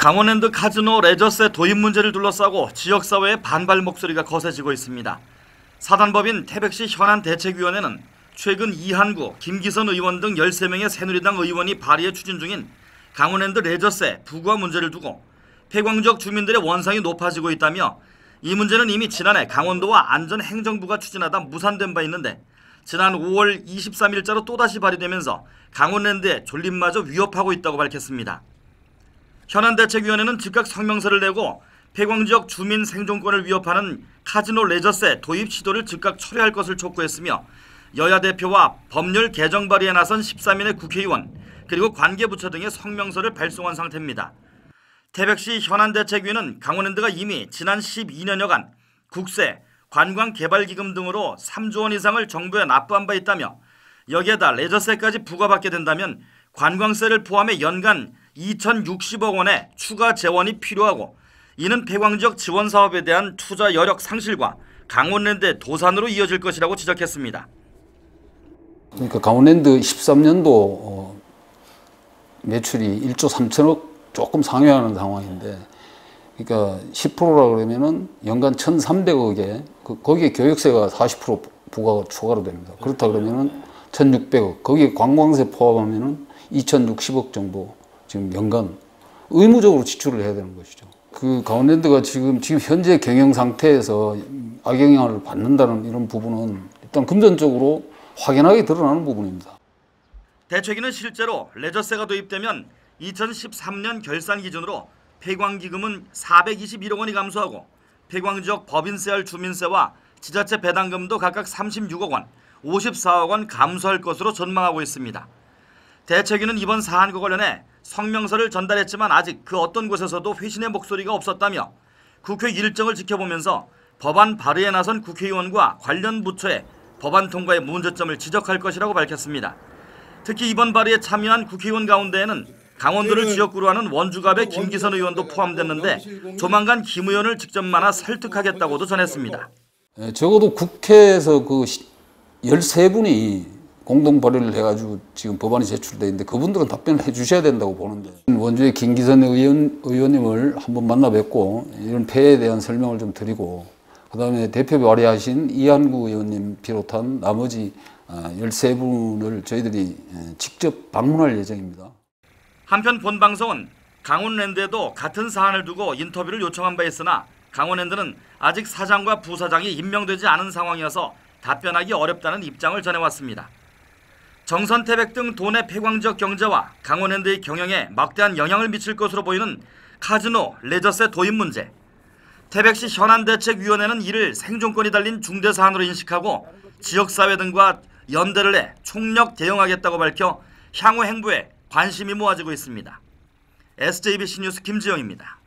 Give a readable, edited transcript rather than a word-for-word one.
강원랜드 카지노 레저세 도입 문제를 둘러싸고 지역사회의 반발 목소리가 거세지고 있습니다. 사단법인 태백시 현안대책위원회는 최근 이한구, 김기선 의원 등 13명의 새누리당 의원이 발의해 추진 중인 강원랜드 레저세 부과 문제를 두고 폐광지역 주민들의 원상이 높아지고 있다며 이 문제는 이미 지난해 강원도와 안전행정부가 추진하다 무산된 바 있는데 지난 5월 23일자로 또다시 발의되면서 강원랜드의 존립마저 위협하고 있다고 밝혔습니다. 현안대책위원회는 즉각 성명서를 내고 폐광지역 주민 생존권을 위협하는 카지노 레저세 도입 시도를 즉각 철회할 것을 촉구했으며 여야 대표와 법률 개정 발의에 나선 13인의 국회의원 그리고 관계부처 등의 성명서를 발송한 상태입니다. 태백시 현안대책위는 강원랜드가 이미 지난 12년여간 국세, 관광개발기금 등으로 3조 원 이상을 정부에 납부한 바 있다며 여기에다 레저세까지 부과받게 된다면 관광세를 포함해 연간 2,060억 원의 추가 재원이 필요하고 이는 폐광지역 지원 사업에 대한 투자 여력 상실과 강원랜드의 도산으로 이어질 것이라고 지적했습니다. 그러니까 강원랜드 13년도 매출이 1조 3천억 조금 상회하는 상황인데, 그러니까 10%라 그러면은 연간 1,300억에 거기에 교육세가 40% 부과가 추가로 됩니다. 그렇다 그러면은 1,600억, 거기에 관광세 포함하면은 2,060억 정도 지금 연간 의무적으로 지출을 해야 되는 것이죠. 그 강원랜드가 지금 현재 경영 상태에서 악영향을 받는다는 이런 부분은 일단 금전적으로 확연하게 드러나는 부분입니다. 대책위는 실제로 레저세가 도입되면 2013년 결산 기준으로 폐광기금은 421억 원이 감소하고 폐광지역 법인세할 주민세와 지자체 배당금도 각각 36억 원, 54억 원 감소할 것으로 전망하고 있습니다. 대책위는 이번 사안과 관련해 성명서를 전달했지만 아직 그 어떤 곳에서도 회신의 목소리가 없었다며 국회 일정을 지켜보면서 법안 발의에 나선 국회의원과 관련 부처의 법안 통과의 문제점을 지적할 것이라고 밝혔습니다. 특히 이번 발의에 참여한 국회의원 가운데에는 강원도를 지역구로 하는 원주갑의 김기선 의원도 포함됐는데 조만간 김 의원을 직접 만나 설득하겠다고도 전했습니다. 적어도 국회에서 그 13분이 공동 발의를 해가지고 지금 법안이 제출돼 있는데 그분들은 답변을 해주셔야 된다고 보는데, 원주의 김기선 의원님을 한번 만나 뵙고 이런 폐해에 대한 설명을 좀 드리고, 그 다음에 대표 발의하신 이한구 의원님 비롯한 나머지 13분을 저희들이 직접 방문할 예정입니다. 한편 본 방송은 강원랜드에도 같은 사안을 두고 인터뷰를 요청한 바 있으나 강원랜드는 아직 사장과 부사장이 임명되지 않은 상황이어서 답변하기 어렵다는 입장을 전해왔습니다. 정선 태백 등 도내 폐광지역 경제와 강원랜드의 경영에 막대한 영향을 미칠 것으로 보이는 카지노 레저세 도입 문제. 태백시 현안대책위원회는 이를 생존권이 달린 중대사안으로 인식하고 지역사회 등과 연대를 해 총력 대응하겠다고 밝혀 향후 행보에 관심이 모아지고 있습니다. SJBC 뉴스 김지영입니다.